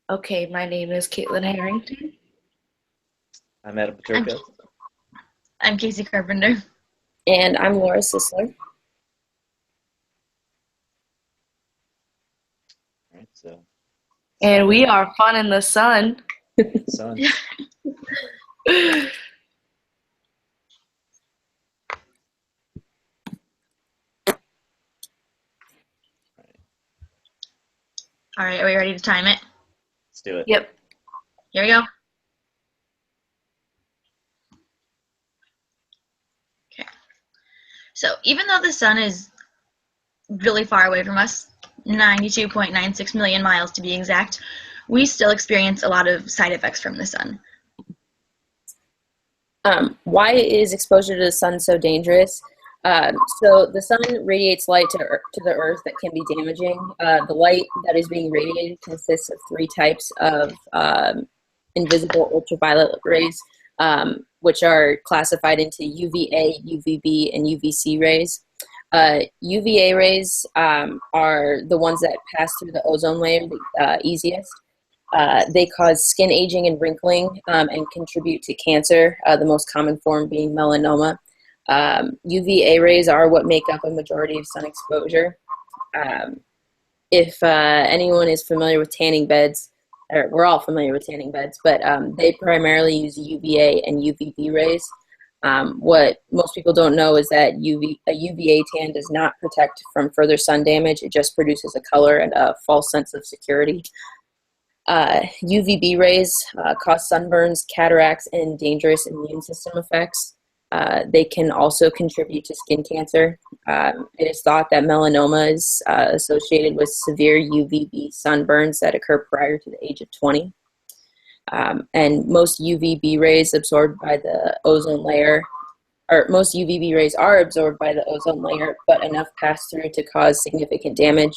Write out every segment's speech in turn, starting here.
Okay, my name is Caitlin Harrington. I'm Adam I'm, Paterka. I'm Casey Carpenter. And I'm Laura Sisler. All right, so And signing we off are Fun in the Sun. in the sun. All right, All right, are we ready to time it? let's do it. Yep. Here we go. Okay. So even though the sun is really far away from us, 92.96 million miles to be exact, we still experience a lot of side effects from the sun. Why is exposure to the sun so dangerous? So the sun radiates light to the earth that can be damaging. The light that is being radiated consists of three types of invisible ultraviolet rays, which are classified into UVA, UVB, and UVC rays. UVA rays are the ones that pass through the ozone layer the easiest. They cause skin aging and wrinkling and contribute to cancer, the most common form being melanoma. UVA rays are what make up a majority of sun exposure. Um, if anyone is familiar with tanning beds, or we're all familiar with tanning beds, but they primarily use UVA and UVB rays. What most people don't know is that a UVA tan does not protect from further sun damage. It just produces a color and a false sense of security. UVB rays cause sunburns, cataracts, and dangerous immune system effects. They can also contribute to skin cancer. It is thought that melanoma is associated with severe UVB sunburns that occur prior to the age of 20. And most UVB rays absorbed by the ozone layer, or most UVB rays are absorbed by the ozone layer, but enough pass through to cause significant damage.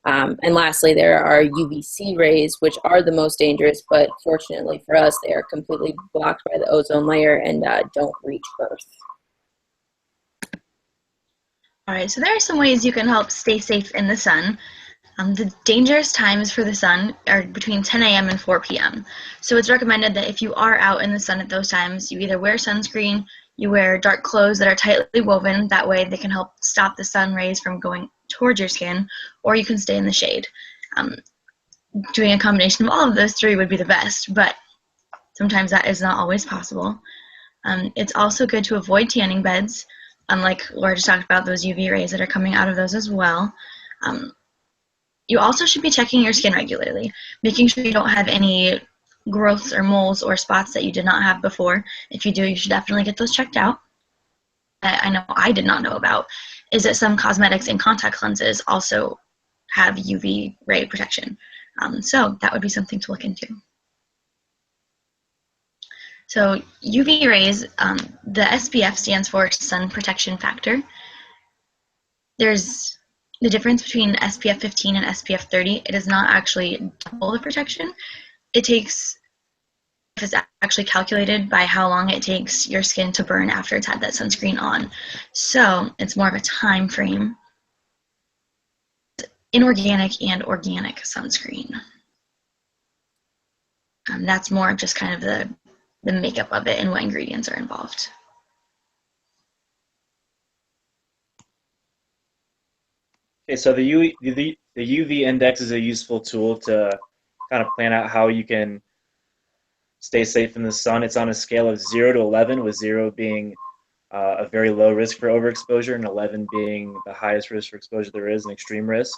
And lastly, there are UVC rays, which are the most dangerous, but fortunately for us, they are completely blocked by the ozone layer and don't reach Earth. All right, so there are some ways you can help stay safe in the sun. The dangerous times for the sun are between 10 a.m. and 4 p.m. So it's recommended that if you are out in the sun at those times, you either wear sunscreen, you wear dark clothes that are tightly woven, that way they can help stop the sun rays from going towards your skin, or you can stay in the shade. Um, Doing a combination of all of those three would be the best, but sometimes that is not always possible. It's also good to avoid tanning beds, unlike Laura just talked about those UV rays that are coming out of those as well. Um, you also should be checking your skin regularly, making sure you don't have any growths or moles or spots that you did not have before. If you do, you should definitely get those checked out. I know I did not know about is that some cosmetics and contact lenses also have UV ray protection. So that would be something to look into. So UV rays, the SPF stands for sun protection factor. There's the difference between SPF 15 and SPF 30. It is not actually double the protection. It takes, it's actually calculated by how long it takes your skin to burn after it's had that sunscreen on. So it's more of a time frame. Inorganic and organic sunscreen. That's more just kind of the makeup of it and what ingredients are involved. Okay, so the UV index is a useful tool to kind of plan out how you can stay safe in the sun. It's on a scale of 0 to 11, with 0 being a very low risk for overexposure and 11 being the highest risk for exposure there is, an extreme risk.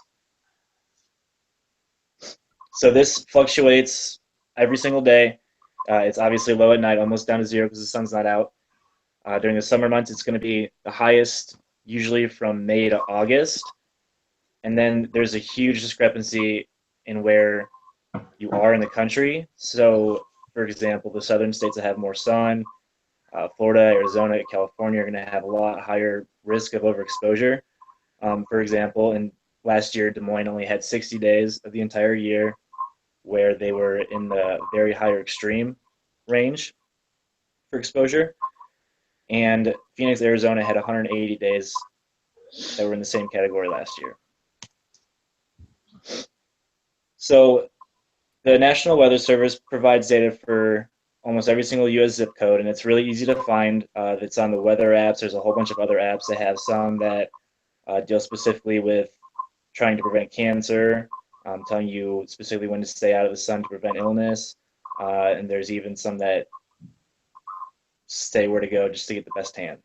So this fluctuates every single day. It's obviously low at night, almost down to 0 because the sun's not out. During the summer months, it's going to be the highest, usually from May to August. And then there's a huge discrepancy in where you are in the country. So, for example, the southern states that have more sun, Florida, Arizona, California, are going to have a lot higher risk of overexposure. For example, in last year, Des Moines only had 60 days of the entire year where they were in the very higher extreme range for exposure. And Phoenix, Arizona had 180 days that were in the same category last year. So The National Weather Service provides data for almost every single U.S. zip code, and it's really easy to find. It's on the weather apps. There's a whole bunch of other apps that have some that deal specifically with trying to prevent cancer, telling you specifically when to stay out of the sun to prevent illness. And there's even some that say where to go just to get the best tan.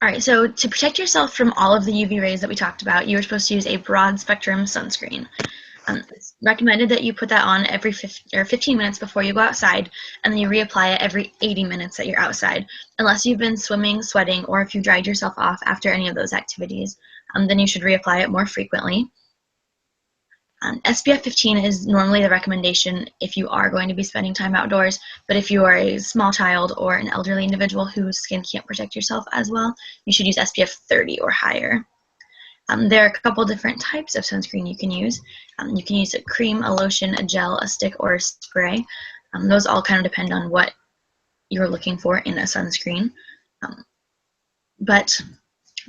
All right, so to protect yourself from all of the UV rays that we talked about, you are supposed to use a broad spectrum sunscreen. It's recommended that you put that on every 15 minutes before you go outside, and then you reapply it every 80 minutes that you're outside, unless you've been swimming, sweating, or if you dried yourself off after any of those activities. Then you should reapply it more frequently. SPF 15 is normally the recommendation if you are going to be spending time outdoors, but if you are a small child or an elderly individual whose skin can't protect yourself as well, you should use SPF 30 or higher. There are a couple different types of sunscreen you can use. You can use a cream, a lotion, a gel, a stick, or a spray. Those all kind of depend on what you're looking for in a sunscreen. But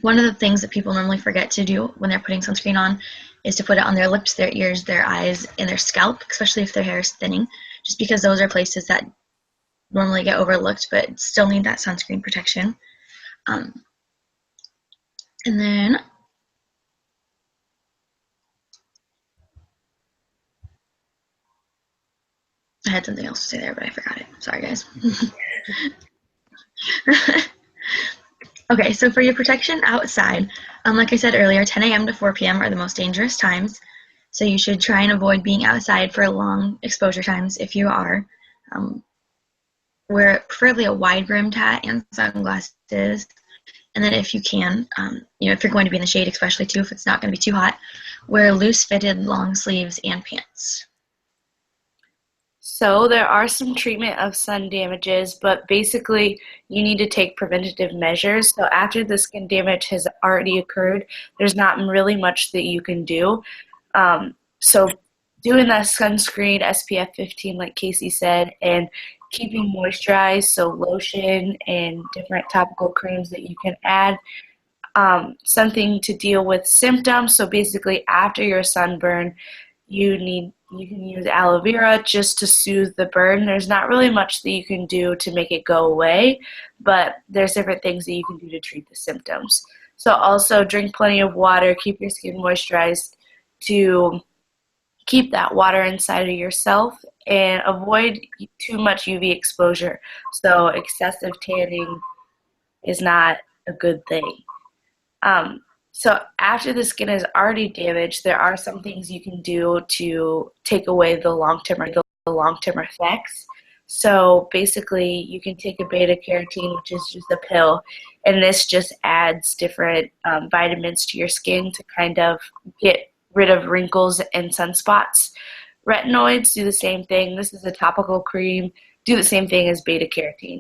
one of the things that people normally forget to do when they're putting sunscreen on is to put it on their lips, their ears, their eyes, and their scalp, especially if their hair is thinning, just because those are places that normally get overlooked but still need that sunscreen protection. And then I had something else to say there, but I forgot it. Sorry, guys. Okay, so for your protection outside, like I said earlier, 10 a.m. to 4 p.m. are the most dangerous times. So you should try and avoid being outside for long exposure times if you are. Wear preferably a wide-brimmed hat and sunglasses. And then if you can, if you're going to be in the shade, especially too, if it's not going to be too hot, wear loose-fitted long sleeves and pants. So there are some treatment of sun damages, but basically you need to take preventative measures. So after the skin damage has already occurred, there's not really much that you can do. So doing that sunscreen, SPF 15, like Casey said, and keeping moisturized, so lotion and different topical creams that you can add. Something to deal with symptoms. So basically after your sunburn, you can use aloe vera just to soothe the burn. There's not really much that you can do to make it go away, but there's different things that you can do to treat the symptoms. So also drink plenty of water, keep your skin moisturized to keep that water inside of yourself, and avoid too much UV exposure. So excessive tanning is not a good thing. So after the skin is already damaged, there are some things you can do to take away the long-term effects. So basically, you can take a beta carotene, which is just a pill, and this just adds different vitamins to your skin to kind of get rid of wrinkles and sunspots. Retinoids do the same thing. This is a topical cream, do the same thing as beta carotene.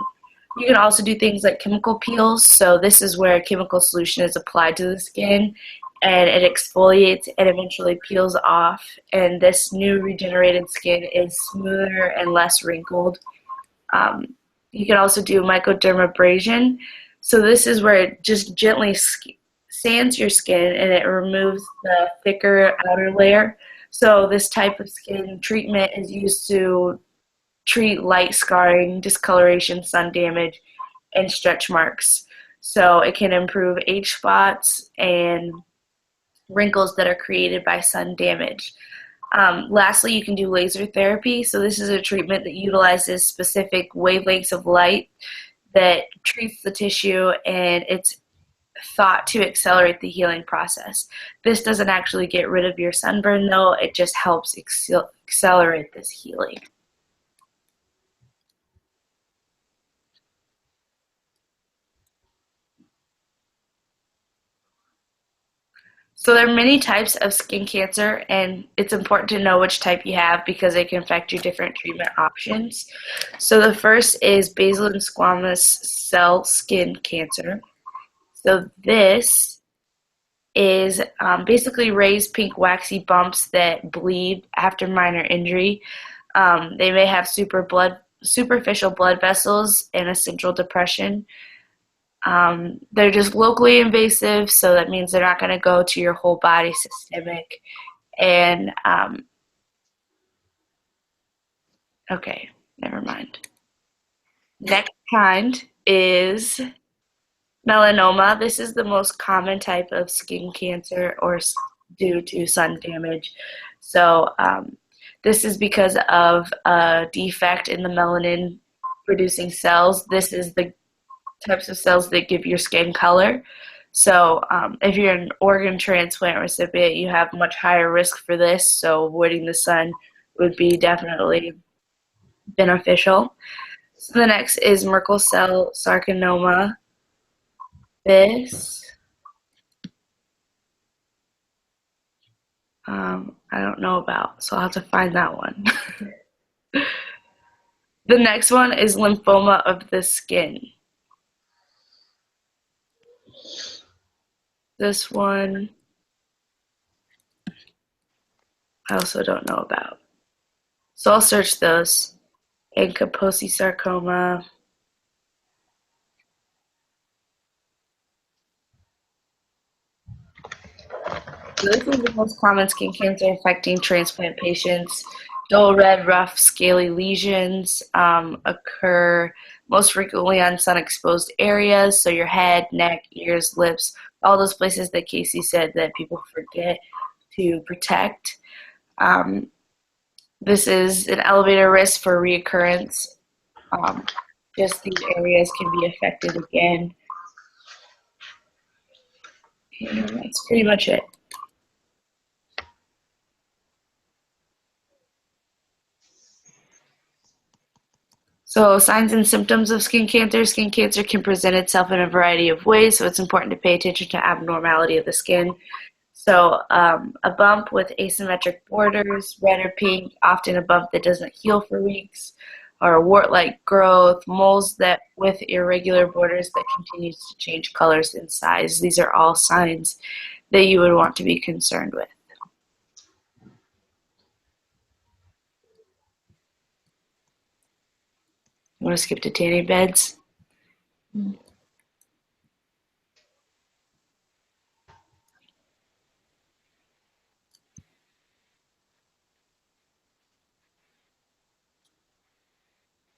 You can also do things like chemical peels. So this is where a chemical solution is applied to the skin and it exfoliates and eventually peels off. And this new regenerated skin is smoother and less wrinkled. You can also do microdermabrasion. So this is where it just gently sands your skin and it removes the thicker outer layer. So this type of skin treatment is used to treat light scarring, discoloration, sun damage, and stretch marks. So it can improve age spots and wrinkles that are created by sun damage. Lastly, you can do laser therapy. So this is a treatment that utilizes specific wavelengths of light that treats the tissue, and it's thought to accelerate the healing process. This doesn't actually get rid of your sunburn though, it just helps accelerate this healing. So there are many types of skin cancer, and it's important to know which type you have because it can affect your different treatment options. So the first is basal and squamous cell skin cancer. So this is basically raised pink waxy bumps that bleed after minor injury. They may have superficial blood vessels and a central depression. They're just locally invasive, so that means they're not going to go to your whole body systemic. And okay, never mind. Next kind is melanoma. This is the most common type of skin cancer or due to sun damage. So this is because of a defect in the melanin producing cells. This is the types of cells that give your skin color. So if you're an organ transplant recipient, you have much higher risk for this. So avoiding the sun would be definitely beneficial. So the next is Merkel cell carcinoma. This, I don't know about, so I'll have to find that one. The next one is lymphoma of the skin. This one, I also don't know about. So I'll search those. And Kaposi sarcoma. So this is the most common skin cancer affecting transplant patients. Dull red, rough, scaly lesions occur most frequently on sun-exposed areas, so your head, neck, ears, lips, all those places that Casey said that people forget to protect. This is an elevated risk for reoccurrence. Just these areas can be affected again. And that's pretty much it. So signs and symptoms of skin cancer. Skin cancer can present itself in a variety of ways, so it's important to pay attention to abnormality of the skin. So a bump with asymmetric borders, red or pink, often a bump that doesn't heal for weeks, or a wart-like growth, moles that with irregular borders that continues to change colors and size. These are all signs that you would want to be concerned with. You want to skip to tanning beds?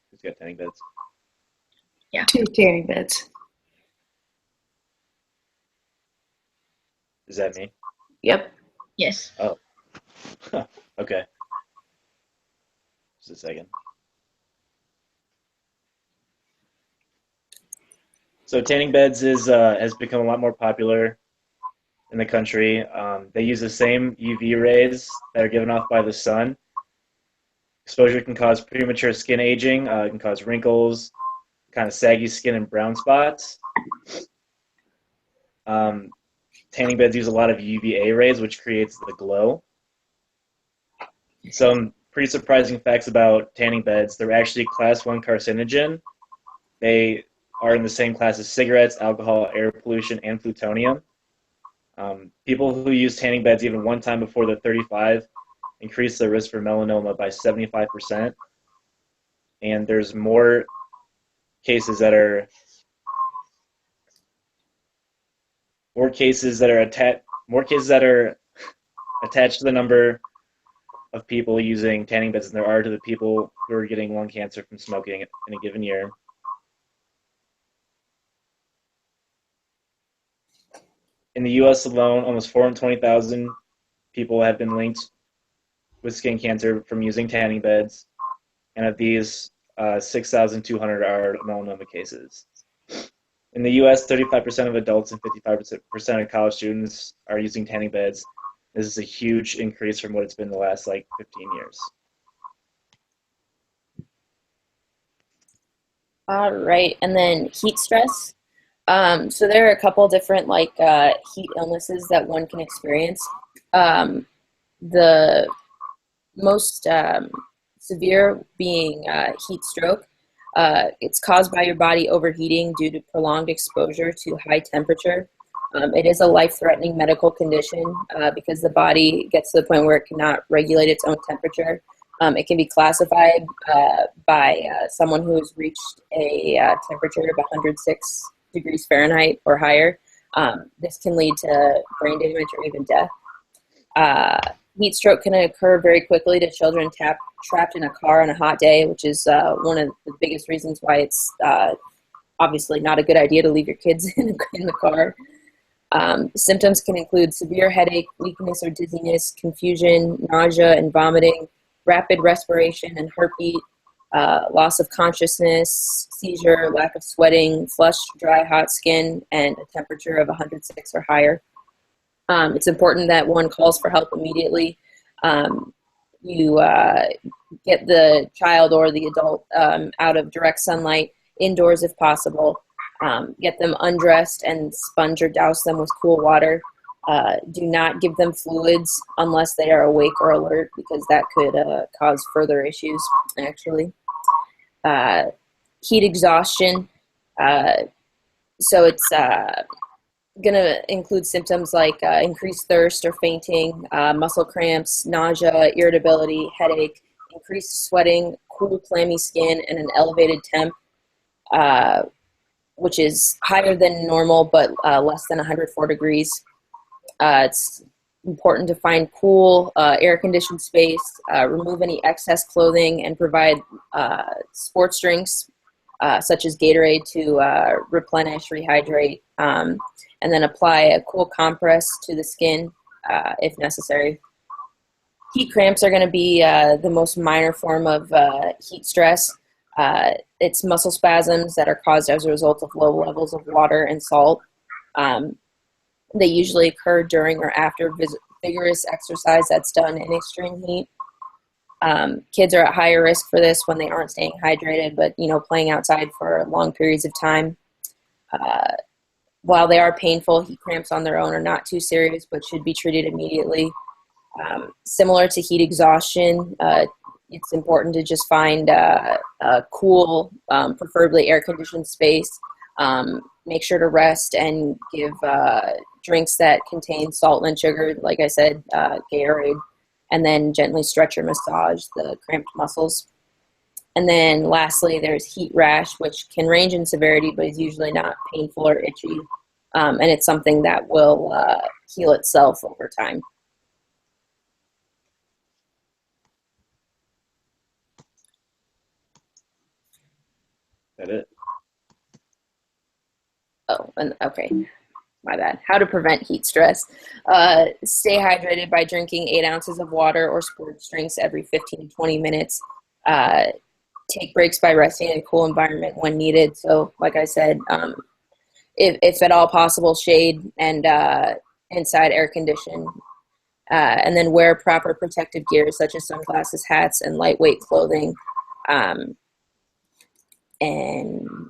Who's got tanning beds? Yeah. 2 tanning beds. Is that me? Yep. Yes. Oh. Okay. Just a second. So tanning beds has become a lot more popular in the country. They use the same UV rays that are given off by the sun. Exposure can cause premature skin aging. It can cause wrinkles, kind of saggy skin, and brown spots. Tanning beds use a lot of UVA rays, which creates the glow. Some pretty surprising facts about tanning beds. They're actually class 1 carcinogen. They are in the same class as cigarettes, alcohol, air pollution, and plutonium. People who use tanning beds even one time before they're 35 increase their risk for melanoma by 75%. And there's more cases that are attached to the number of people using tanning beds than there are to the people who are getting lung cancer from smoking in a given year. In the U.S. alone, almost 420,000 people have been linked with skin cancer from using tanning beds, and of these, 6,200 are melanoma cases. In the U.S., 35% of adults and 55% of college students are using tanning beds. This is a huge increase from what it's been the last 15 years. All right, and then heat stress. So there are a couple different heat illnesses that one can experience. The most severe being heat stroke. It's caused by your body overheating due to prolonged exposure to high temperature. It is a life-threatening medical condition because the body gets to the point where it cannot regulate its own temperature. It can be classified by someone who has reached a temperature of 106 degrees Fahrenheit or higher. This can lead to brain damage or even death. Heat stroke can occur very quickly to children trapped in a car on a hot day, which is one of the biggest reasons why it's obviously not a good idea to leave your kids in the car. Symptoms can include severe headache, weakness or dizziness, confusion, nausea and vomiting, rapid respiration and heartbeat, loss of consciousness, seizure, lack of sweating, flushed, dry, hot skin, and a temperature of 106 or higher. It's important that one calls for help immediately. You get the child or the adult out of direct sunlight, indoors if possible. Get them undressed and sponge or douse them with cool water. Do not give them fluids unless they are awake or alert, because that could cause further issues, actually. Heat exhaustion. So it's going to include symptoms like increased thirst or fainting, muscle cramps, nausea, irritability, headache, increased sweating, cool, clammy skin, and an elevated temp, which is higher than normal but less than 104 degrees. It's important to find cool, air-conditioned space, remove any excess clothing, and provide sports drinks such as Gatorade to replenish, rehydrate, and then apply a cool compress to the skin if necessary. Heat cramps are going to be the most minor form of heat stress. It's muscle spasms that are caused as a result of low levels of water and salt. They usually occur during or after vigorous exercise that's done in extreme heat. Kids are at higher risk for this when they aren't staying hydrated, but playing outside for long periods of time. While they are painful, heat cramps on their own are not too serious, but should be treated immediately. Similar to heat exhaustion, it's important to just find a cool, preferably air-conditioned space. Make sure to rest and give drinks that contain salt and sugar, like I said, Gatorade, and then gently stretch or massage the cramped muscles. And then lastly, there's heat rash, which can range in severity, but is usually not painful or itchy. And it's something that will heal itself over time. That it? Oh, and okay. My bad. How to prevent heat stress. Stay hydrated by drinking 8 ounces of water or sports drinks every 15 to 20 minutes. Take breaks by resting in a cool environment when needed. So, like I said, if at all possible, shade and inside air condition. And then wear proper protective gear such as sunglasses, hats, and lightweight clothing. And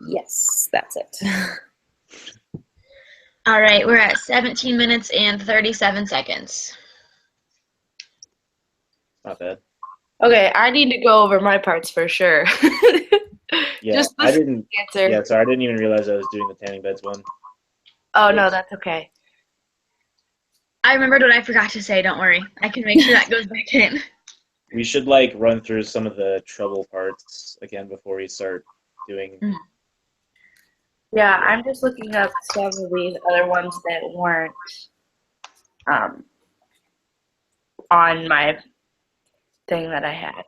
yes, that's it. All right, we're at 17 minutes and 37 seconds. Not bad. Okay, I need to go over my parts for sure. Yeah, Just I didn't. answer. Yeah, sorry, I didn't even realize I was doing the tanning beds one. Oh, no, that's okay. I remembered what I forgot to say. Don't worry. I can make sure that goes back in. We should run through some of the trouble parts again before we start doing. Yeah, I'm just looking up some of these other ones that weren't on my thing that I had.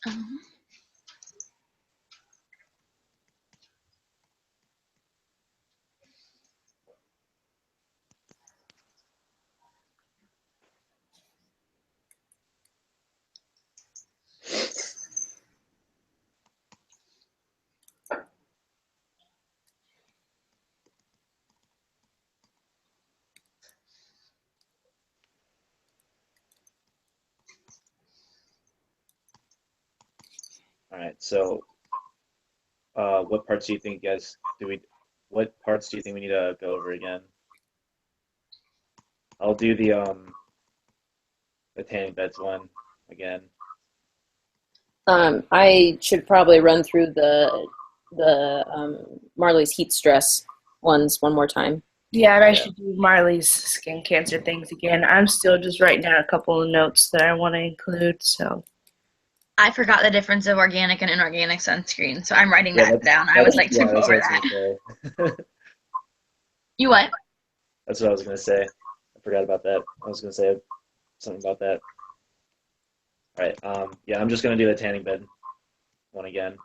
Um, All right. So, what parts do you think, guys? What parts do you think we need to go over again? I'll do the tanning beds one again. I should probably run through Marley's heat stress ones one more time. Yeah, and I Yeah. should do Marley's skin cancer things again. I'm still just writing down a couple of notes that I want to include. So I forgot the difference of organic and inorganic sunscreen, so I'm writing Yeah, that down. I would like to go that's over what I was that. gonna say. You what? That's what I was gonna say. I forgot about that. I was gonna say something about that. All right. Yeah, I'm just gonna do the tanning bed one again.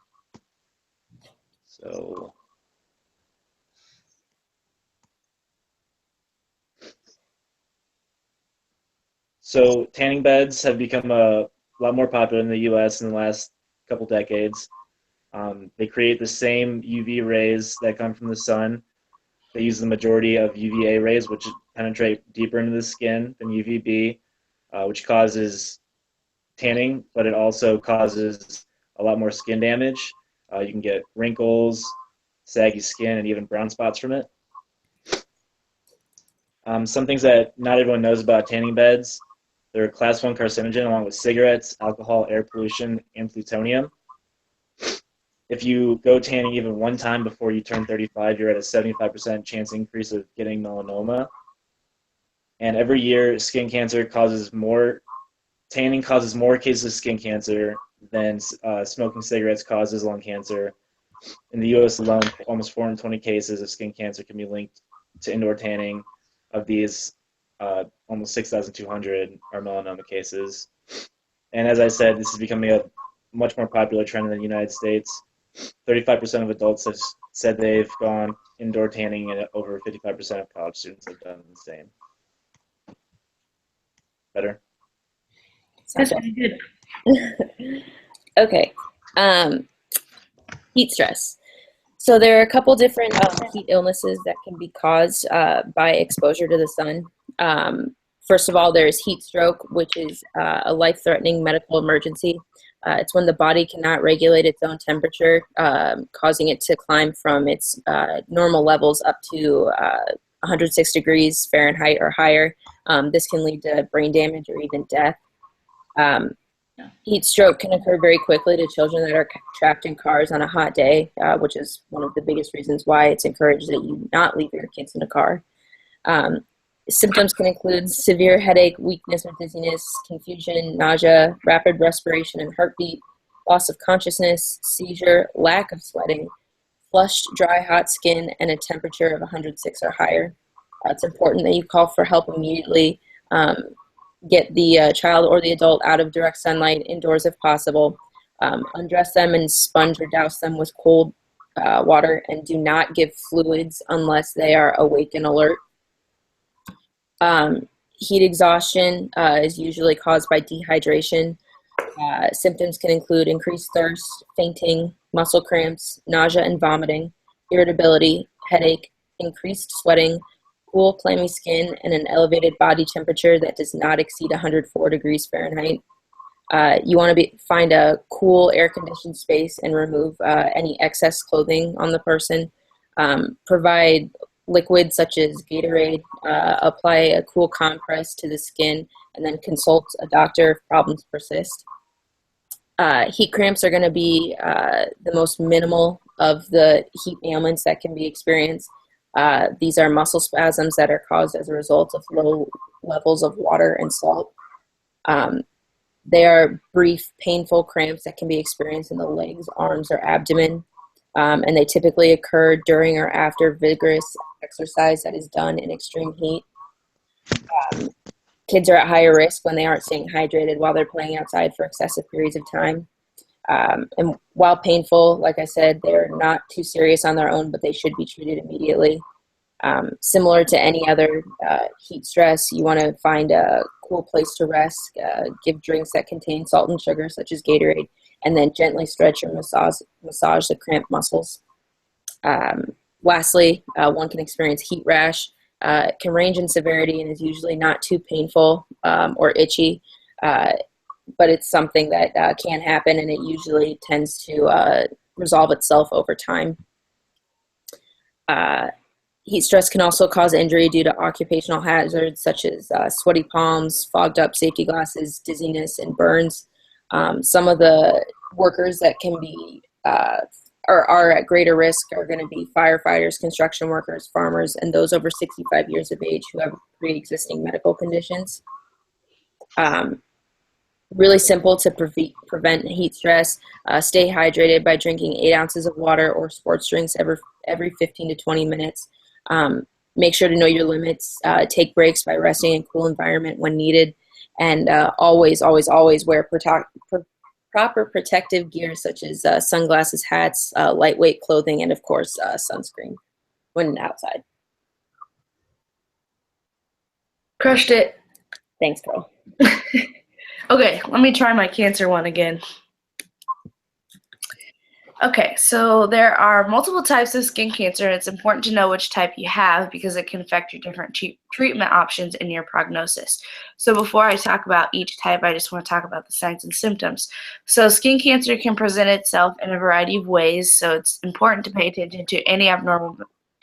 So tanning beds have become a lot more popular in the U.S. in the last couple decades. They create the same UV rays that come from the sun. They use the majority of UVA rays, which penetrate deeper into the skin than UVB, which causes tanning, but it also causes a lot more skin damage. You can get wrinkles, saggy skin, and even brown spots from it. Some things that not everyone knows about tanning beds: they're a class 1 carcinogen along with cigarettes, alcohol, air pollution, and plutonium. If you go tanning even one time before you turn 35, you're at a 75% chance increase of getting melanoma. And every year, tanning causes more cases of skin cancer than smoking cigarettes causes lung cancer. In the U.S. alone, almost 420 cases of skin cancer can be linked to indoor tanning. Of these, almost 6,200 are melanoma cases. And as I said, this is becoming a much more popular trend in the United States. 35% of adults have said they've gone indoor tanning, and over 55% of college students have done the same. Better? that's pretty good. Okay. Heat stress. So there are a couple different heat illnesses that can be caused by exposure to the sun. First of all, there's heat stroke, which is a life-threatening medical emergency. It's when the body cannot regulate its own temperature, causing it to climb from its normal levels up to 106 degrees Fahrenheit or higher. This can lead to brain damage or even death. Heat stroke can occur very quickly to children that are trapped in cars on a hot day, which is one of the biggest reasons why it's encouraged that you not leave your kids in a car. Symptoms can include severe headache, weakness or dizziness, confusion, nausea, rapid respiration and heartbeat, loss of consciousness, seizure, lack of sweating, flushed, dry, hot skin, and a temperature of 106 or higher. It's important that you call for help immediately. Get the child or the adult out of direct sunlight, indoors if possible. Undress them and sponge or douse them with cold water, and do not give fluids unless they are awake and alert. Heat exhaustion is usually caused by dehydration. Symptoms can include increased thirst, fainting, muscle cramps, nausea and vomiting, irritability, headache, increased sweating, cool, clammy skin, and an elevated body temperature that does not exceed 104 degrees Fahrenheit. You want to find a cool, air-conditioned space and remove any excess clothing on the person. Provide liquids such as Gatorade. Apply a cool compress to the skin, and then consult a doctor if problems persist. Heat cramps are going to be the most minimal of the heat ailments that can be experienced. These are muscle spasms that are caused as a result of low levels of water and salt. They are brief, painful cramps that can be experienced in the legs, arms, or abdomen, and they typically occur during or after vigorous exercise that is done in extreme heat. Kids are at higher risk when they aren't staying hydrated while they're playing outside for excessive periods of time. And while painful, like I said, they're not too serious on their own, but they should be treated immediately. Similar to any other heat stress, you want to find a cool place to rest, give drinks that contain salt and sugar, such as Gatorade, and then gently stretch or massage the cramped muscles. Lastly, one can experience heat rash. It can range in severity and is usually not too painful or itchy, but it's something that can happen, and it usually tends to resolve itself over time. Heat stress can also cause injury due to occupational hazards such as sweaty palms, fogged up safety glasses, dizziness, and burns. Some of the workers that can be are at greater risk are going to be firefighters, construction workers, farmers, and those over 65 years of age who have pre-existing medical conditions. Really simple to prevent heat stress. Stay hydrated by drinking 8 ounces of water or sports drinks every 15 to 20 minutes. Make sure to know your limits. Take breaks by resting in a cool environment when needed. And always wear proper protective gear such as sunglasses, hats, lightweight clothing, and of course sunscreen when outside. Crushed it. Thanks, girl. Okay, let me try my cancer one again. Okay, so there are multiple types of skin cancer, and it's important to know which type you have because it can affect your different treatment options and your prognosis. So before I talk about each type, I just want to talk about the signs and symptoms. So skin cancer can present itself in a variety of ways, so it's important to pay attention to any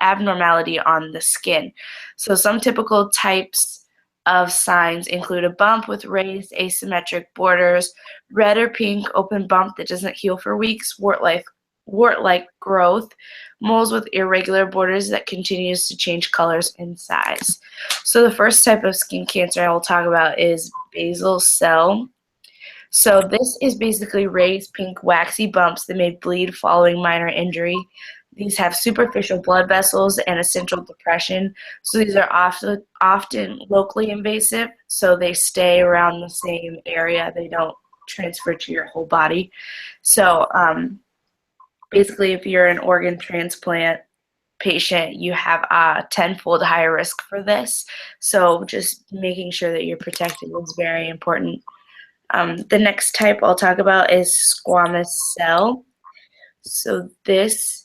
abnormality on the skin. So some typical types of signs include a bump with raised asymmetric borders, red or pink open bump that doesn't heal for weeks, wart-like growth, moles with irregular borders that continues to change colors and size. So the first type of skin cancer I will talk about is basal cell. So this is basically raised pink waxy bumps that may bleed following minor injury. These have superficial blood vessels and essential depression. So these are often locally invasive, so they stay around the same area. They don't transfer to your whole body. So basically, if you're an organ transplant patient, you have a tenfold higher risk for this. So just making sure that you're protected is very important. The next type I'll talk about is squamous cell. So this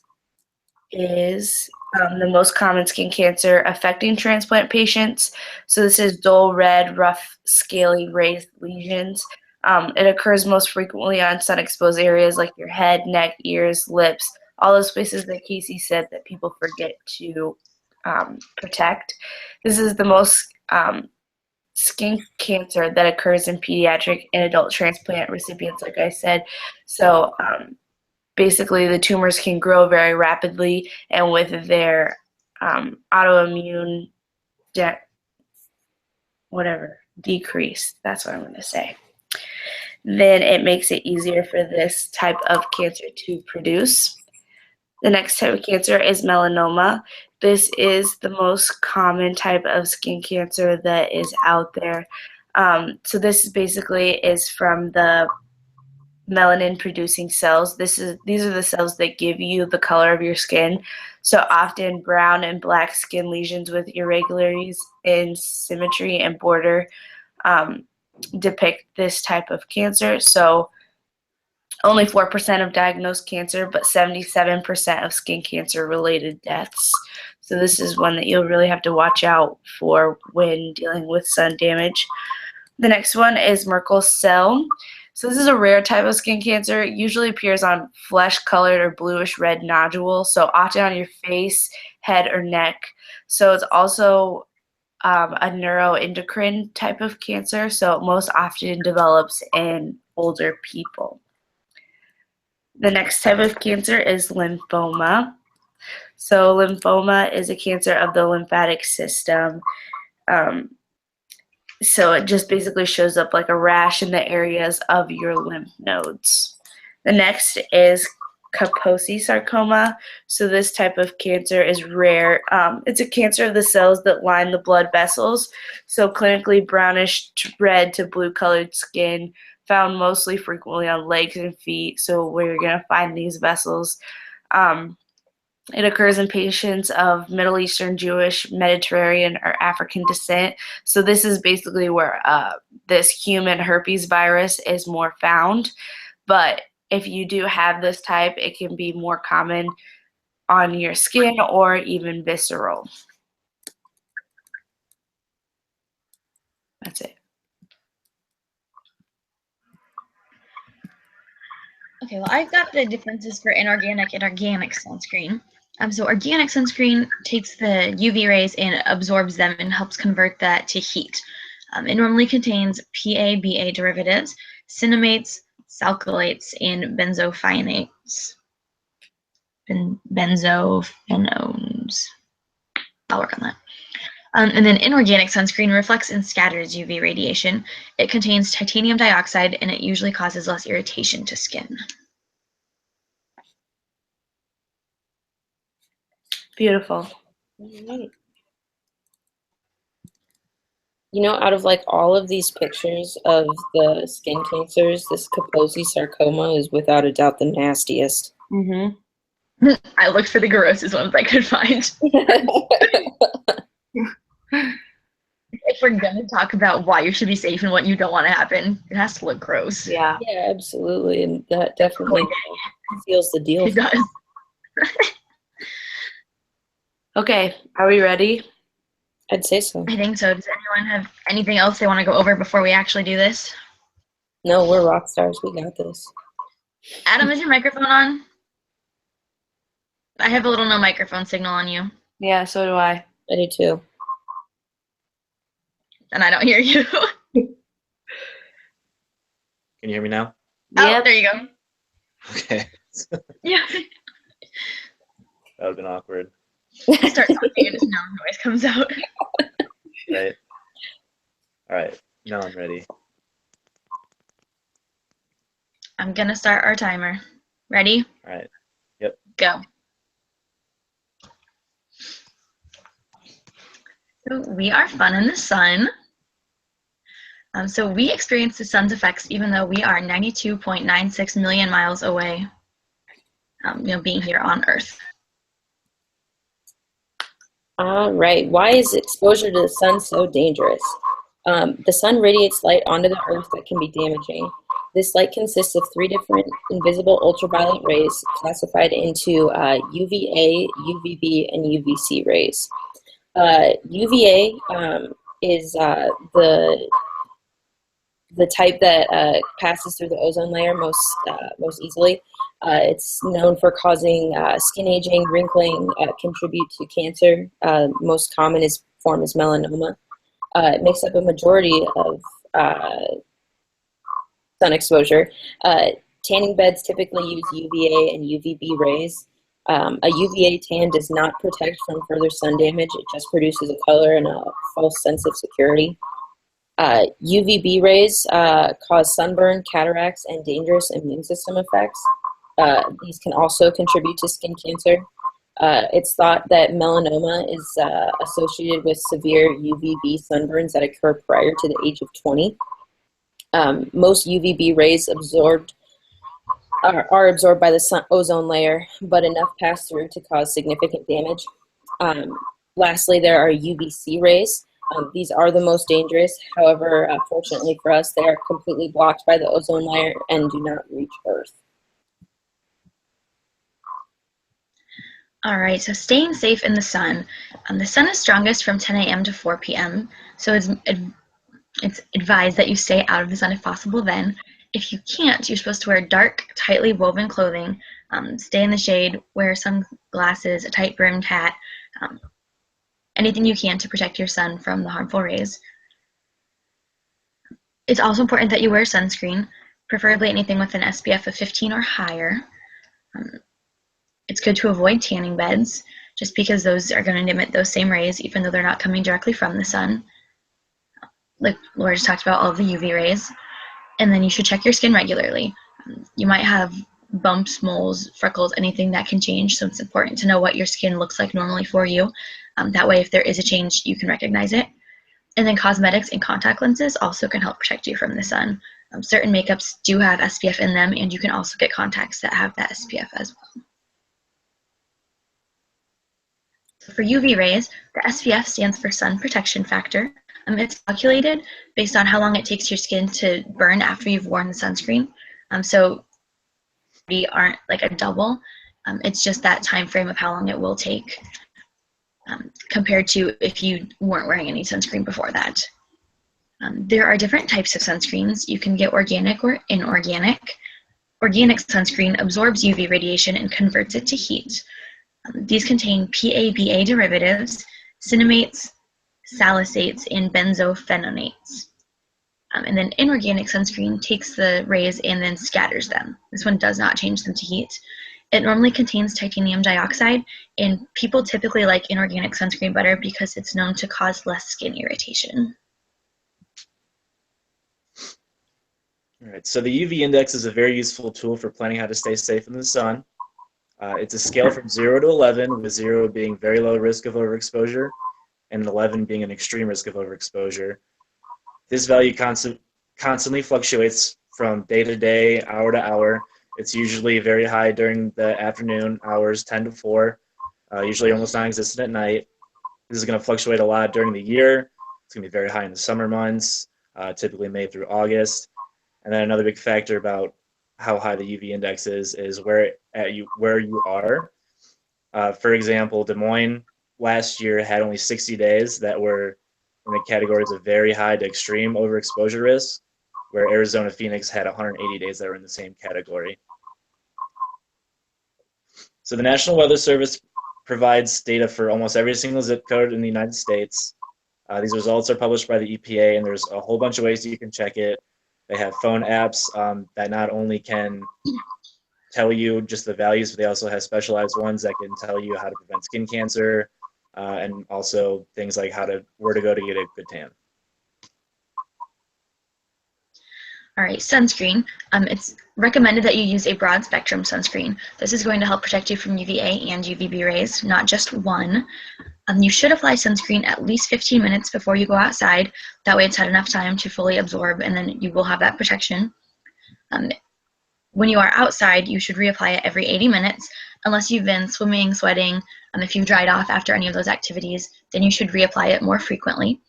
is the most common skin cancer affecting transplant patients. So this is dull red, rough, scaly, raised lesions. It occurs most frequently on sun-exposed areas like your head, neck, ears, lips, all those places that Casey said that people forget to protect. This is the most skin cancer that occurs in pediatric and adult transplant recipients, like I said. So basically, the tumors can grow very rapidly, and with their autoimmune decrease, that's what I'm going to say, then it makes it easier for this type of cancer to produce. The next type of cancer is melanoma. This is the most common type of skin cancer that is out there. So this basically is from the melanin producing cells. These are the cells that give you the color of your skin. So often brown and black skin lesions with irregularities in symmetry and border depict this type of cancer. So only 4% of diagnosed cancer, but 77% of skin cancer related deaths. So this is one that you'll really have to watch out for when dealing with sun damage. The next one is Merkel cell. So this is a rare type of skin cancer. It usually appears on flesh-colored or bluish-red nodules, so often on your face, head, or neck. So it's also a neuroendocrine type of cancer, so it most often develops in older people. The next type of cancer is lymphoma. So lymphoma is a cancer of the lymphatic system. So it just basically shows up like a rash in the areas of your lymph nodes. The next is Kaposi sarcoma. So this type of cancer is rare. It's a cancer of the cells that line the blood vessels. So clinically brownish red to blue colored skin, found mostly frequently on legs and feet. So where you're going to find these vessels. It occurs in patients of Middle Eastern, Jewish, Mediterranean, or African descent. So this is basically where this human herpes virus is more found. But if you do have this type, it can be more common on your skin or even visceral. That's it. Okay, well, I've got the differences for inorganic and organic sunscreen. So organic sunscreen takes the UV rays and absorbs them and helps convert that to heat. It normally contains PA/BA derivatives, cinnamates, salcolates, and benzophenones. Benzophenones. I'll work on that. And then inorganic sunscreen reflects and scatters UV radiation. It contains titanium dioxide, and it usually causes less irritation to skin. Beautiful. Alright. You know, out of like all of these pictures of the skin cancers, this Kaposi sarcoma is without a doubt the nastiest. Mm-hmm. I looked for the grossest ones I could find. If we're gonna talk about why you should be safe and what you don't want to happen, it has to look gross. Yeah. Yeah, absolutely, and that definitely seals the deal. It does. Okay, are we ready? I'd say so. I think so. Does anyone have anything else they want to go over before we actually do this? No, we're rock stars. We got this. Adam, is your microphone on? I have a little no microphone signal on you, Yeah, so do I. I do too. and I don't hear you. Can you hear me now? Oh, Yep. there you go. Okay. Yeah. That would have been awkward, I start talking and just no noise comes out. right? All right. Now I'm ready. I'm gonna start our timer. Ready? All right. Go. So we are fun in the sun. So we experience the sun's effects even though we are 92.96 million miles away, being here on Earth. All right. Why is exposure to the sun so dangerous? The sun radiates light onto the earth that can be damaging. This light consists of 3 different invisible ultraviolet rays classified into UVA, UVB, and UVC rays. UVA is the type that passes through the ozone layer most easily. It's known for causing skin aging, wrinkling, contribute to cancer. Most common form is melanoma. It makes up a majority of sun exposure. Tanning beds typically use UVA and UVB rays. A UVA tan does not protect from further sun damage. It just produces a color and a false sense of security. UVB rays cause sunburn, cataracts, and dangerous immune system effects. These can also contribute to skin cancer. It's thought that melanoma is associated with severe UVB sunburns that occur prior to the age of 20. Most UVB rays are absorbed by the ozone layer, but enough pass through to cause significant damage. Lastly, there are UVC rays. These are the most dangerous. However, fortunately for us, they are completely blocked by the ozone layer and do not reach Earth. All right, so staying safe in the sun. The sun is strongest from 10 a.m. to 4 p.m., so it's advised that you stay out of the sun if possible then. If you can't, you're supposed to wear dark, tightly woven clothing, stay in the shade, wear sunglasses, a tight-brimmed hat, anything you can to protect your sun from the harmful rays. It's also important that you wear sunscreen, preferably anything with an SPF of 15 or higher. It's good to avoid tanning beds, just because those are going to emit those same rays, even though they're not coming directly from the sun. Like Laura just talked about, all of the UV rays. And then you should check your skin regularly. You might have bumps, moles, freckles, anything that can change. So it's important to know what your skin looks like normally for you. That way, if there is a change, you can recognize it. And then cosmetics and contact lenses also can help protect you from the sun. Certain makeups do have SPF in them, and you can also get contacts that have that SPF as well. So for UV rays, the SPF stands for sun protection factor. It's calculated based on how long it takes your skin to burn after you've worn the sunscreen. So they aren't like a double. It's just that time frame of how long it will take compared to if you weren't wearing any sunscreen before that. There are different types of sunscreens. You can get organic or inorganic. Organic sunscreen absorbs UV radiation and converts it to heat. These contain PABA derivatives, cinnamates, salicylates, and benzophenolates. And then inorganic sunscreen takes the rays and then scatters them. This one does not change them to heat. It normally contains titanium dioxide, and people typically like inorganic sunscreen better because it's known to cause less skin irritation. All right, so the UV index is a very useful tool for planning how to stay safe in the sun. It's a scale from 0 to 11, with 0 being very low risk of overexposure and 11 being an extreme risk of overexposure. This value constantly fluctuates from day to day, hour to hour. It's usually very high during the afternoon hours, 10 to 4, usually almost non-existent at night. This is going to fluctuate a lot during the year. It's going to be very high in the summer months, typically May through August. And then another big factor about how high the UV index is where you are. For example, Des Moines last year had only 60 days that were in the categories of very high to extreme overexposure risk, where Arizona Phoenix had 180 days that were in the same category. So the National Weather Service provides data for almost every single zip code in the United States. These results are published by the EPA, and there's a whole bunch of ways you can check it. They have phone apps that not only can tell you just the values, but they also have specialized ones that can tell you how to prevent skin cancer, and also things like where to go to get a good tan. All right, sunscreen. It's recommended that you use a broad spectrum sunscreen. This is going to help protect you from UVA and UVB rays, not just one. You should apply sunscreen at least 15 minutes before you go outside. That way it's had enough time to fully absorb, and then you will have that protection. When you are outside, you should reapply it every 80 minutes. Unless you've been swimming, sweating, if you've dried off after any of those activities, then you should reapply it more frequently.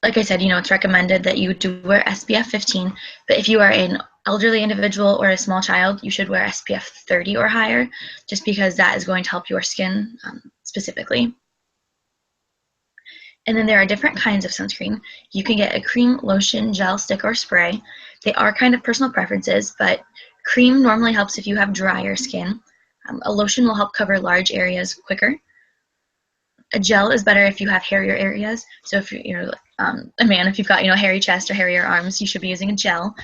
Like I said, it's recommended that you do wear SPF 15, but if you are an elderly individual or a small child, you should wear SPF 30 or higher, just because that is going to help your skin specifically. And then there are different kinds of sunscreen. You can get a cream, lotion, gel, stick, or spray. They are kind of personal preferences, but cream normally helps if you have drier skin. A lotion will help cover large areas quicker. A gel is better if you have hairier areas. So if you're a man, if you've got hairy chest or hairier arms, you should be using a gel.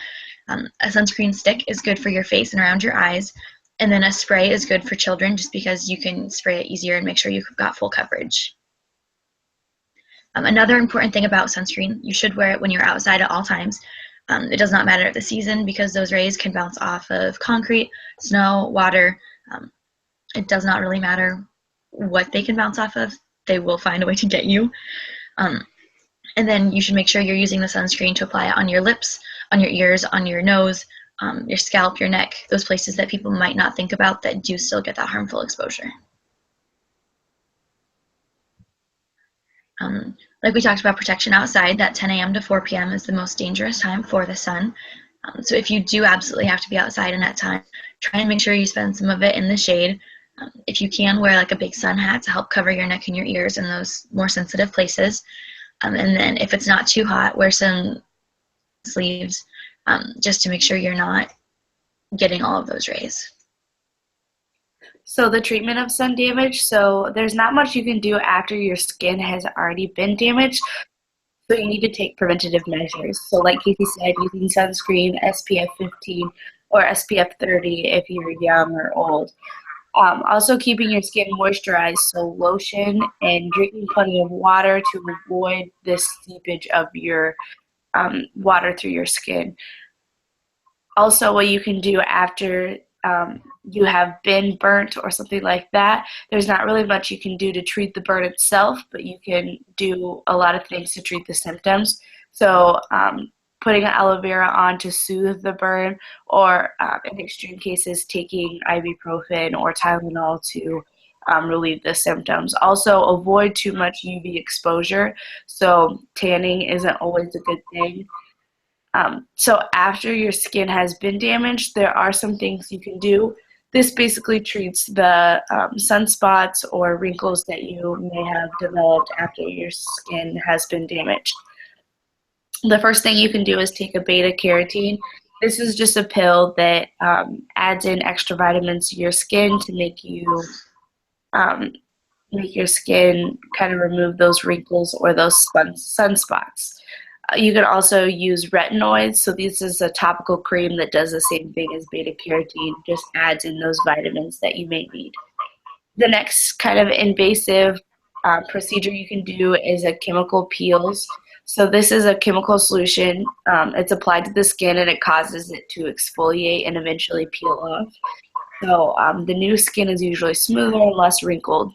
A sunscreen stick is good for your face and around your eyes. And then a spray is good for children, just because you can spray it easier and make sure you've got full coverage. Another important thing about sunscreen, you should wear it when you're outside at all times. It does not matter the season, because those rays can bounce off of concrete, snow, water. It does not really matter what they can bounce off of. They will find a way to get you. And then you should make sure you're using the sunscreen to apply it on your lips, on your ears, on your nose, your scalp, your neck, those places that people might not think about that do still get that harmful exposure. Like we talked about protection outside, that 10 a.m. to 4 p.m. is the most dangerous time for the sun. So if you do absolutely have to be outside in that time, try and make sure you spend some of it in the shade. If you can, wear like a big sun hat to help cover your neck and your ears and those more sensitive places. And then if it's not too hot, wear some sleeves just to make sure you're not getting all of those rays. So the treatment of sun damage, so there's not much you can do after your skin has already been damaged. So you need to take preventative measures. So like Casey said, using sunscreen, SPF 15 or SPF 30 if you're young or old. Also keeping your skin moisturized, so lotion and drinking plenty of water to avoid the seepage of your water through your skin. Also, what you can do after you have been burnt or something like that, there's not really much you can do to treat the burn itself, but you can do a lot of things to treat the symptoms. So putting aloe vera on to soothe the burn, or in extreme cases, taking ibuprofen or Tylenol to relieve the symptoms. Also, avoid too much UV exposure. So tanning isn't always a good thing. So after your skin has been damaged, there are some things you can do. This basically treats the sunspots or wrinkles that you may have developed after your skin has been damaged. The first thing you can do is take a beta carotene. This is just a pill that adds in extra vitamins to your skin to make your skin kind of remove those wrinkles or those sunspots. You can also use retinoids. So this is a topical cream that does the same thing as beta carotene, just adds in those vitamins that you may need. The next kind of invasive procedure you can do is a chemical peels. So this is a chemical solution. It's applied to the skin and it causes it to exfoliate and eventually peel off. So the new skin is usually smoother and less wrinkled.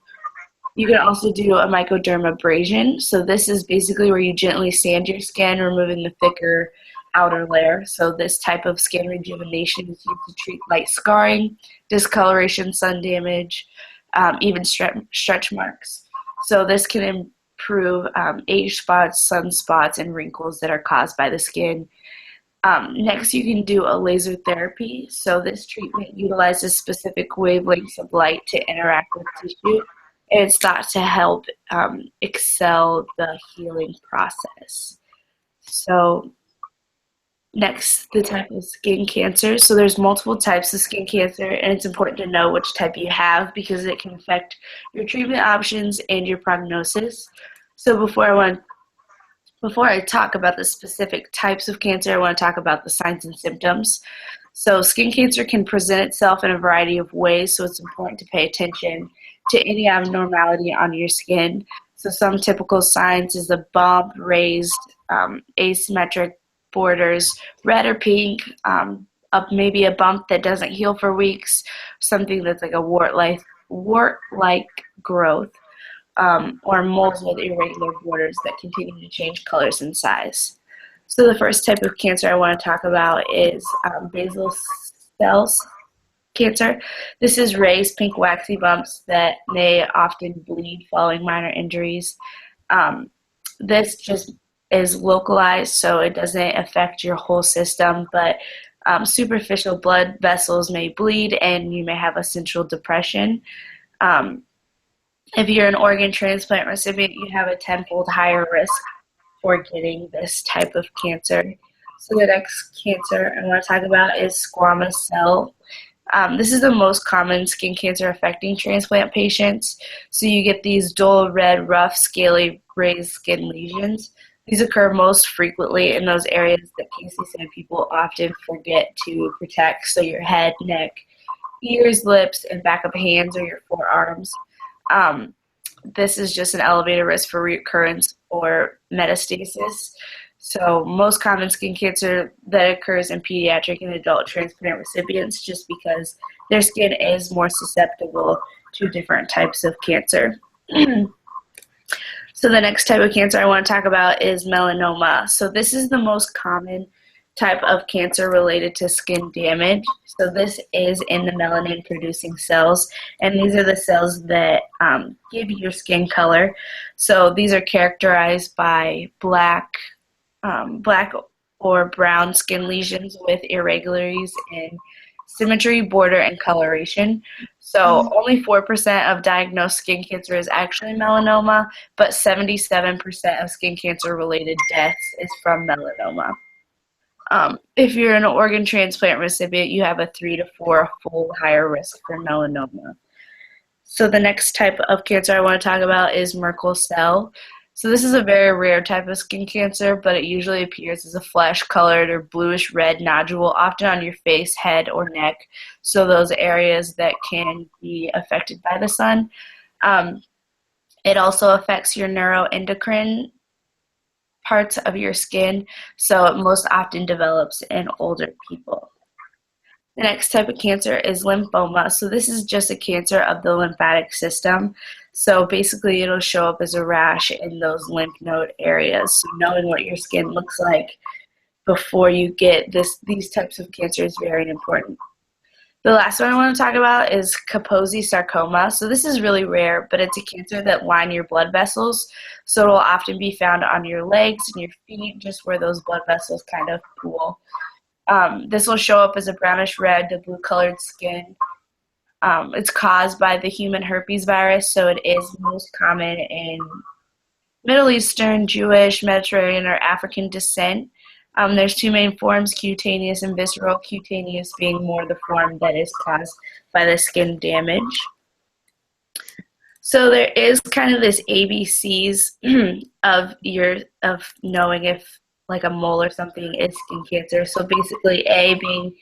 You can also do a microdermabrasion. So this is basically where you gently sand your skin, removing the thicker outer layer. So this type of skin rejuvenation is used to treat light scarring, discoloration, sun damage, even stretch marks. So this can improve age spots, sunspots, and wrinkles that are caused by the skin. Next, you can do a laser therapy. So this treatment utilizes specific wavelengths of light to interact with tissue. And it's thought to help excel the healing process. So next, the type of skin cancer. So there's multiple types of skin cancer, and it's important to know which type you have because it can affect your treatment options and your prognosis. So before I talk about the specific types of cancer, I want to talk about the signs and symptoms. So skin cancer can present itself in a variety of ways, so it's important to pay attention to any abnormality on your skin. So some typical signs is a bump, raised, asymmetric borders, red or pink, maybe a bump that doesn't heal for weeks, something that's like a wart-like growth, or moles with irregular borders that continue to change colors and size. So the first type of cancer I want to talk about is basal cell cancer. This is raised pink waxy bumps that may often bleed following minor injuries. This just is localized, so it doesn't affect your whole system, but superficial blood vessels may bleed and you may have a central depression. If you're an organ transplant recipient, you have a tenfold higher risk for getting this type of cancer. So the next cancer I want to talk about is squamous cell. This is the most common skin cancer affecting transplant patients. So you get these dull red, rough, scaly, raised skin lesions. These occur most frequently in those areas that Casey said people often forget to protect. So your head, neck, ears, lips, and back of hands or your forearms. This is just an elevated risk for recurrence or metastasis. So most common skin cancer that occurs in pediatric and adult transplant recipients just because their skin is more susceptible to different types of cancer. So the next type of cancer I want to talk about is melanoma. So this is the most common type of cancer related to skin damage. So this is in the melanin producing cells, and these are the cells that give your skin color. So these are characterized by black or brown skin lesions with irregularities in symmetry, border, and coloration. So only 4% of diagnosed skin cancer is actually melanoma, but 77% of skin cancer-related deaths is from melanoma. If you're an organ transplant recipient, you have a 3 to 4-fold higher risk for melanoma. So the next type of cancer I want to talk about is Merkel cell. So this is a very rare type of skin cancer, but it usually appears as a flesh-colored or bluish-red nodule, often on your face, head, or neck. So those areas that can be affected by the sun. It also affects your neuroendocrine parts of your skin, so it most often develops in older people. The next type of cancer is lymphoma. So this is just a cancer of the lymphatic system. So basically it'll show up as a rash in those lymph node areas. So knowing what your skin looks like before you get these types of cancer is very important. The last one I want to talk about is Kaposi sarcoma. So this is really rare, but it's a cancer that line your blood vessels. So it will often be found on your legs and your feet, just where those blood vessels kind of pool. This will show up as a brownish red to blue colored skin. It's caused by the human herpes virus, so it is most common in Middle Eastern, Jewish, Mediterranean, or African descent. There's two main forms, cutaneous and visceral, cutaneous being more the form that is caused by the skin damage. So there is kind of this ABCs of knowing if like a mole or something is skin cancer. So basically A being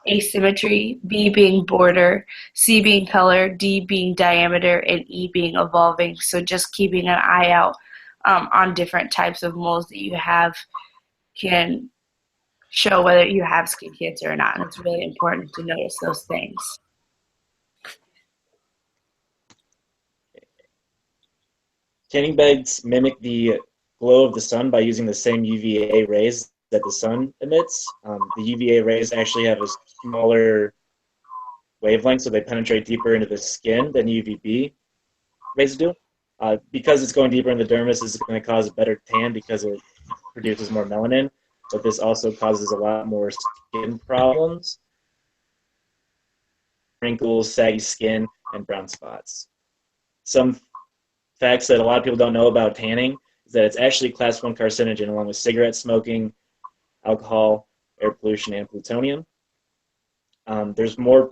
asymmetry, B being border, C being color, D being diameter, and E being evolving. So just keeping an eye out on different types of moles that you have can show whether you have skin cancer or not, and it's really important to notice those things. Tanning beds mimic the glow of the sun by using the same UVA rays that the sun emits. The UVA rays actually have a smaller wavelength, so they penetrate deeper into the skin than UVB rays do. Because it's going deeper in the dermis, it's going to cause a better tan because it produces more melanin, but this also causes a lot more skin problems, wrinkles, saggy skin, and brown spots. Some facts that a lot of people don't know about tanning is that it's actually class 1 carcinogen along with cigarette smoking, alcohol, air pollution, and plutonium. There's more.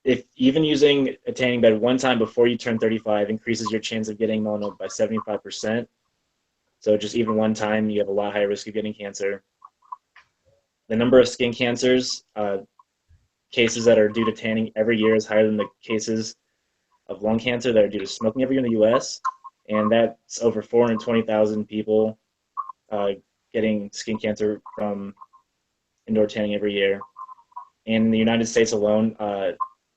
If even using a tanning bed one time before you turn 35 increases your chance of getting melanoma by 75%. So just even one time, you have a lot higher risk of getting cancer. The number of skin cancers, cases that are due to tanning every year is higher than the cases of lung cancer that are due to smoking every year in the U.S. And that's over 420,000 people getting skin cancer from indoor tanning every year. In the United States alone,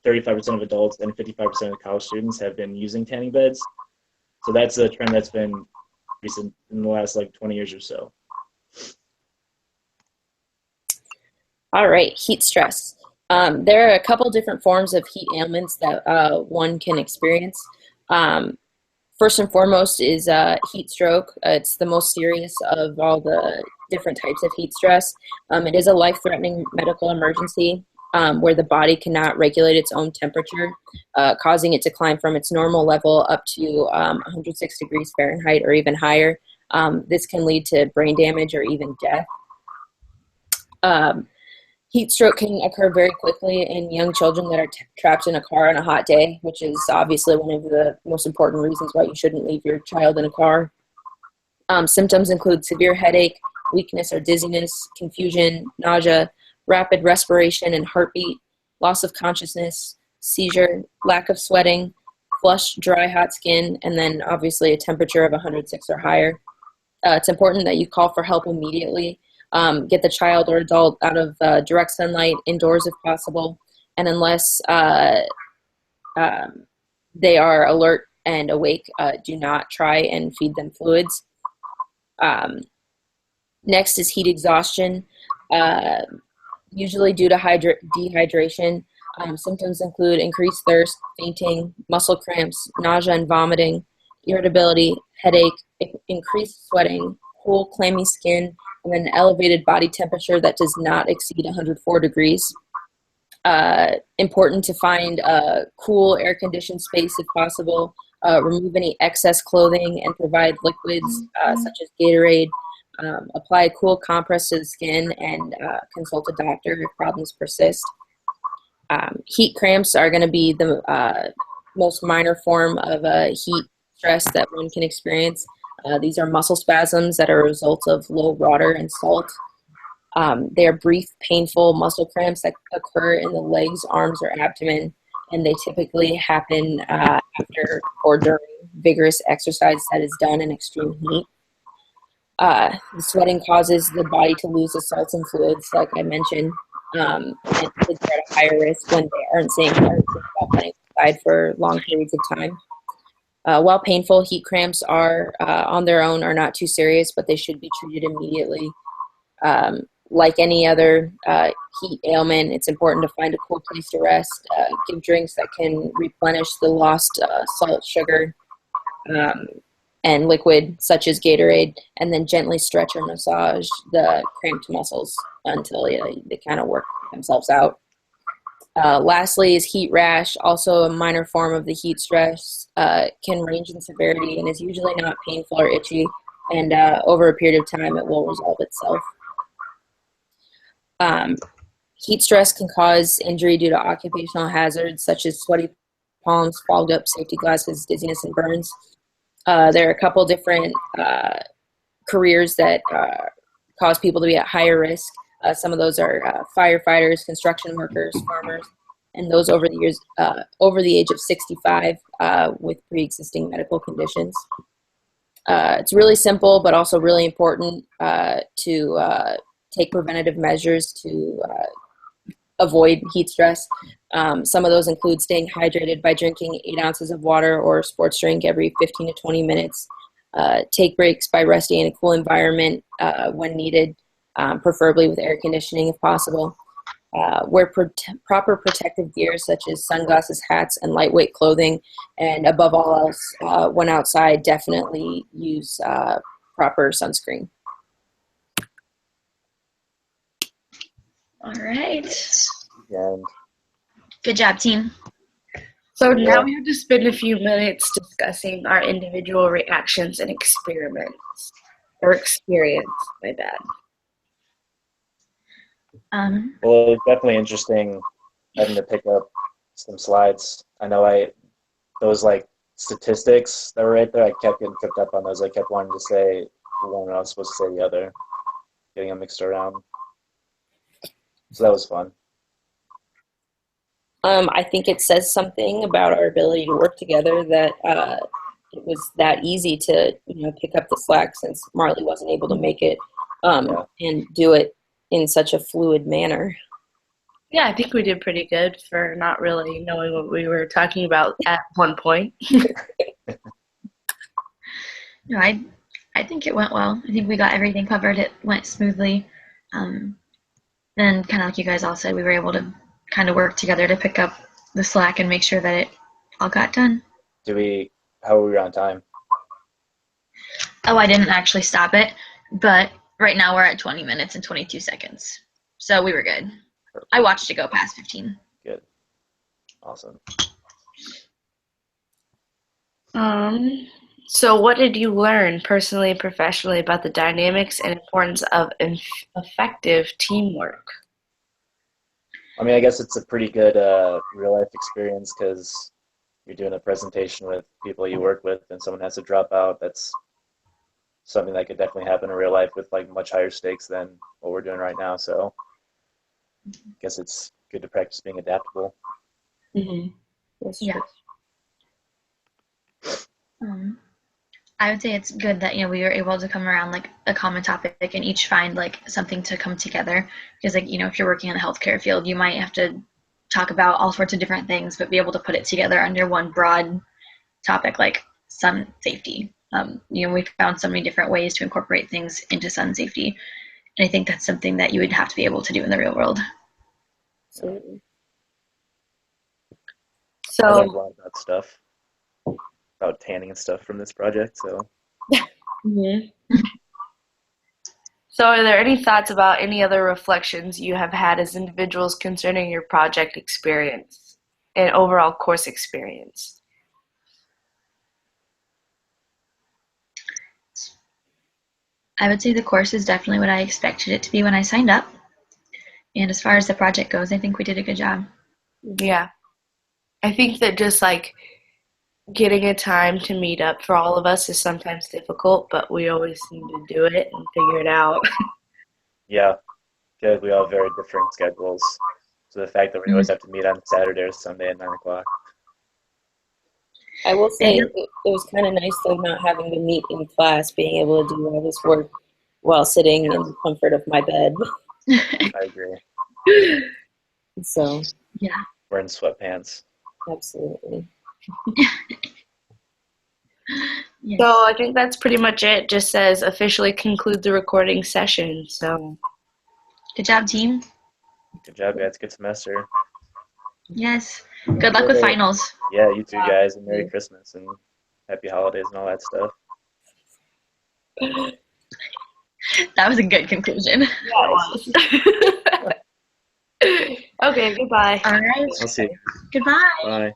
35% of adults and 55% of college students have been using tanning beds. So that's a trend that's been recent in the last like 20 years or so. All right, heat stress. There are a couple different forms of heat ailments that one can experience. First and foremost is heat stroke. It's the most serious of all the different types of heat stress. It is a life-threatening medical emergency where the body cannot regulate its own temperature, causing it to climb from its normal level up to 106 degrees Fahrenheit or even higher. This can lead to brain damage or even death. Heat stroke can occur very quickly in young children that are trapped in a car on a hot day, which is obviously one of the most important reasons why you shouldn't leave your child in a car. Symptoms include severe headache, weakness or dizziness, confusion, nausea, rapid respiration and heartbeat, loss of consciousness, seizure, lack of sweating, flushed, dry, hot skin, and then obviously a temperature of 106 or higher. It's important that you call for help immediately. Get the child or adult out of direct sunlight, indoors if possible, and unless they are alert and awake, do not try and feed them fluids. Next is heat exhaustion, usually due to dehydration. Symptoms include increased thirst, fainting, muscle cramps, nausea and vomiting, irritability, headache, increased sweating, cool, clammy skin, and an elevated body temperature that does not exceed 104 degrees. Important to find a cool, air-conditioned space if possible. Remove any excess clothing and provide liquids such as Gatorade. Apply a cool compress to the skin and consult a doctor if problems persist. Heat cramps are going to be the most minor form of heat stress that one can experience. These are muscle spasms that are a result of low water and salt. They are brief, painful muscle cramps that occur in the legs, arms, or abdomen, and they typically happen after or during vigorous exercise that is done in extreme heat. The sweating causes the body to lose the salts and fluids, like I mentioned, and kids are at a higher risk when they aren't safe about playing outside for long periods of time. While painful, heat cramps are on their own are not too serious, but they should be treated immediately. Like any other heat ailment, it's important to find a cool place to rest, give drinks that can replenish the lost salt, sugar, and liquid such as Gatorade, and then gently stretch or massage the cramped muscles until they kind of work themselves out. Lastly is heat rash, also a minor form of the heat stress, can range in severity and is usually not painful or itchy, and over a period of time it will resolve itself. Heat stress can cause injury due to occupational hazards such as sweaty palms, fogged up safety glasses, dizziness, and burns. There are a couple different careers that cause people to be at higher risk. Some of those are firefighters, construction workers, farmers, and those over the age of 65 with pre-existing medical conditions. It's really simple, but also really important to take preventative measures to avoid heat stress. Some of those include staying hydrated by drinking 8 ounces of water or sports drink every 15 to 20 minutes. Take breaks by resting in a cool environment when needed, preferably with air conditioning if possible. Wear proper protective gear such as sunglasses, hats, and lightweight clothing. And above all else, when outside, definitely use proper sunscreen. All right. And Good job, team. So now we have to spend a few minutes discussing our individual reactions and experiments. Or experience, my bad. well, it's definitely interesting having to pick up some slides. I know those like statistics that were right there, I kept getting tripped up on those. I kept wanting to say one and I was supposed to say the other, getting them mixed around. So that was fun. I think it says something about our ability to work together that it was that easy to pick up the slack since Marley wasn't able to make it and do it in such a fluid manner. Yeah, I think we did pretty good for not really knowing what we were talking about at one point. No, I think it went well. I think we got everything covered. It went smoothly. Then kind of like you guys all said, we were able to kind of work together to pick up the slack and make sure that it all got done. How were we on time? Oh, I didn't actually stop it, but right now we're at 20 minutes and 22 seconds. So we were good. I watched it go past 15. Good. Awesome. So what did you learn personally and professionally about the dynamics and importance of effective teamwork? I mean, I guess it's a pretty good real life experience because you're doing a presentation with people you work with and someone has to drop out. That's something that could definitely happen in real life with like much higher stakes than what we're doing right now. So I guess it's good to practice being adaptable. Mm-hmm. Yeah. I would say it's good that we were able to come around like a common topic and each find like something to come together, because like if you're working in the healthcare field, you might have to talk about all sorts of different things, but be able to put it together under one broad topic like sun safety. We found so many different ways to incorporate things into sun safety, and I think that's something that you would have to be able to do in the real world. Absolutely. I learned a So, lot about stuff, about tanning and stuff from this project. So so are there any thoughts about any other reflections you have had as individuals concerning your project experience and overall course experience? I would say the course is definitely what I expected it to be when I signed up. And as far as the project goes, I think we did a good job. Yeah. I think that just like getting a time to meet up for all of us is sometimes difficult, but we always seem to do it and figure it out. yeah, good. We all have very different schedules. So the fact that we always have to meet on Saturday or Sunday at 9 o'clock. I will say it was kind of nice though not having to meet in class, being able to do all this work while sitting in the comfort of my bed. I agree. So, Yeah. Wearing sweatpants. absolutely. Yes. So I think that's pretty much it. Just says officially conclude the recording session. So Good job, team. Good job, guys. Good semester. Yes. Good luck with finals. Yeah, you too, Yeah. guys, and Merry Christmas and Happy Holidays and all that stuff. That was a good conclusion. okay, goodbye. All right. I'll see you. Goodbye. Bye.